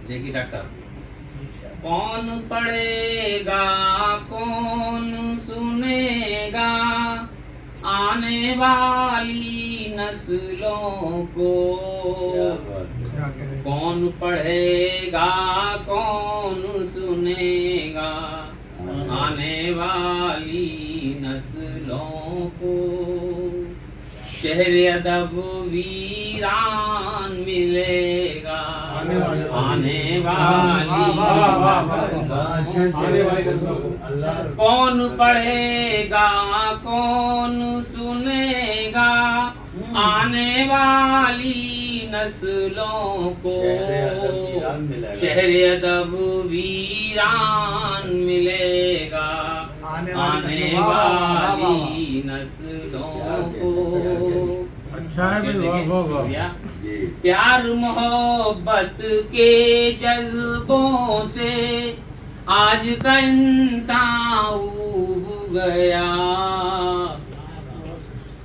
देखिए डॉक्टर साहब, कौन पढ़ेगा कौन सुनेगा आने वाली नस्लों को, कौन पढ़ेगा कौन सुनेगा आने वाली नस्लों को। शहर अदब वीरान मिलेगा आने वाली नस्लों को। कौन पढ़ेगा कौन सुनेगा आने वाली नस्लों को। शहर अदब वीरान मिलेगा आने वाली नस्लों को। अच्छा है भाई, प्यार मोहब्बत के जज्बों से आज का इंसान उब गया।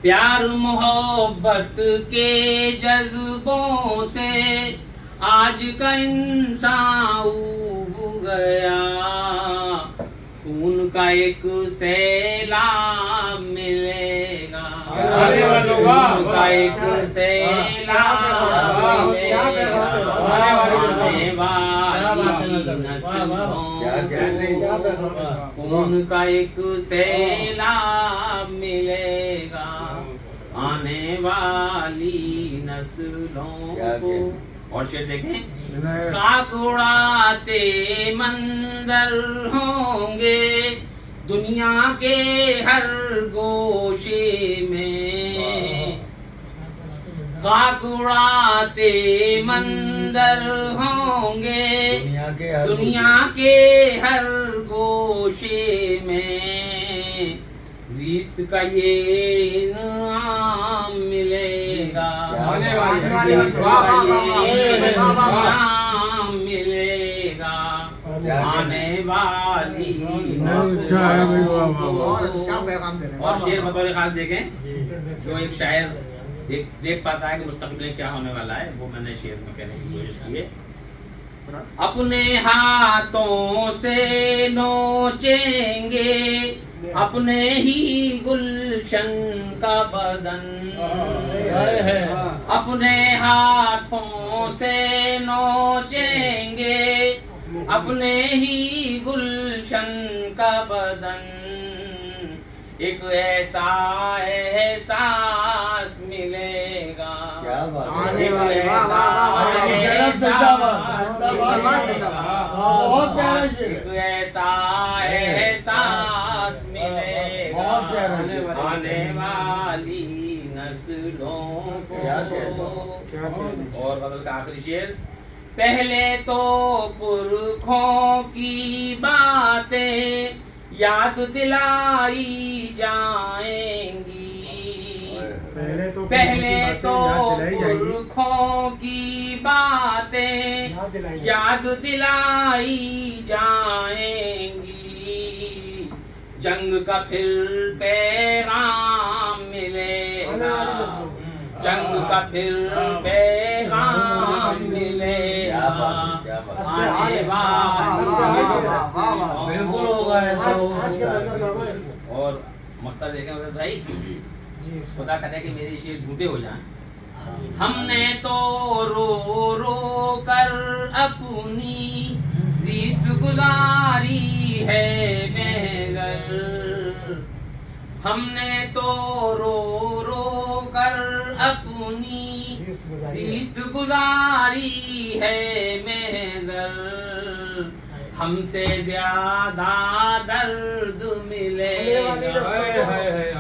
प्यार मोहब्बत के जज्बों से आज का इंसान उब गया। खून का एक सैलाब मिलेगा, खून का एक सैलाब मिलेगा आने वाली नस्लों को। खून का एक सैलाब मिलेगा आने वाली नस्लों को। और शेर देखें, खाक उड़ाते मंजर होंगे दुनिया के हर गोशे में। खाक उड़ाते मंजर होंगे दुनिया के हर गोशे में। ज़िस्त का ये इनाम मिलेगा मिलेगा आने वाली नस्लों को। और शेर बतौर खास देखें, जो एक शायर देख पाता है कि मुस्तकबिल में क्या होने वाला है, वो मैंने शेर में कहने की कोशिश की है। अपने हाथों से नोचेंगे अपने ही गुलशन का बदन। अपने हाथों से नोचेंगे अपने ही गुलशन का बदन। एक ऐसा एहसास मिलेगा, एक ऐसा एहसास मिलेगा आने वाली नस्लों को। और बदल का आखिरी शेर, पहले तो पुरखों की बातें याद दिलाई जाएंगी। पहले तो पुरखों की बातें याद दिलाई जाएंगी। जंग का फिर पैगाम मिलेगा, जंग का फिर पैगाम मिलेगा आने बिल्कुल होगा। और मख्तर देखें भाई, खुदा करे कि मेरे शेर झूठे हो जाएं। हमने तो रो रो कर अपनी ज़िस्त गुजारी है महज़र। हमने तो रो रो कर अपनी ज़िस्त गुजारी है महज़र। हमसे ज्यादा दर्द मिलेगा,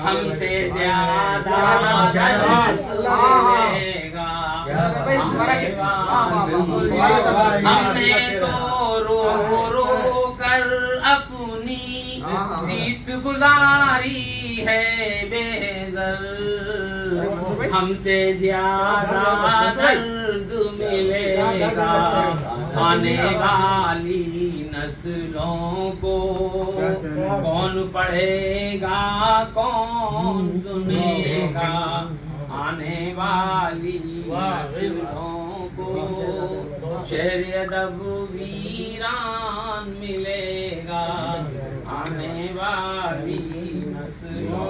हमसे ज्यादा दर्द मिलेगा। हमने तो रो रो कर अपनी ज़िस्त गुजारी है बेहज़र। हमसे ज्यादा दर्द मिलेगा आने वाली नस्लों को। कौन पढ़ेगा कौन सुनेगा आने वाली नस्लों को। शहर अदब वीरान मिलेगा आने वाली नस्लों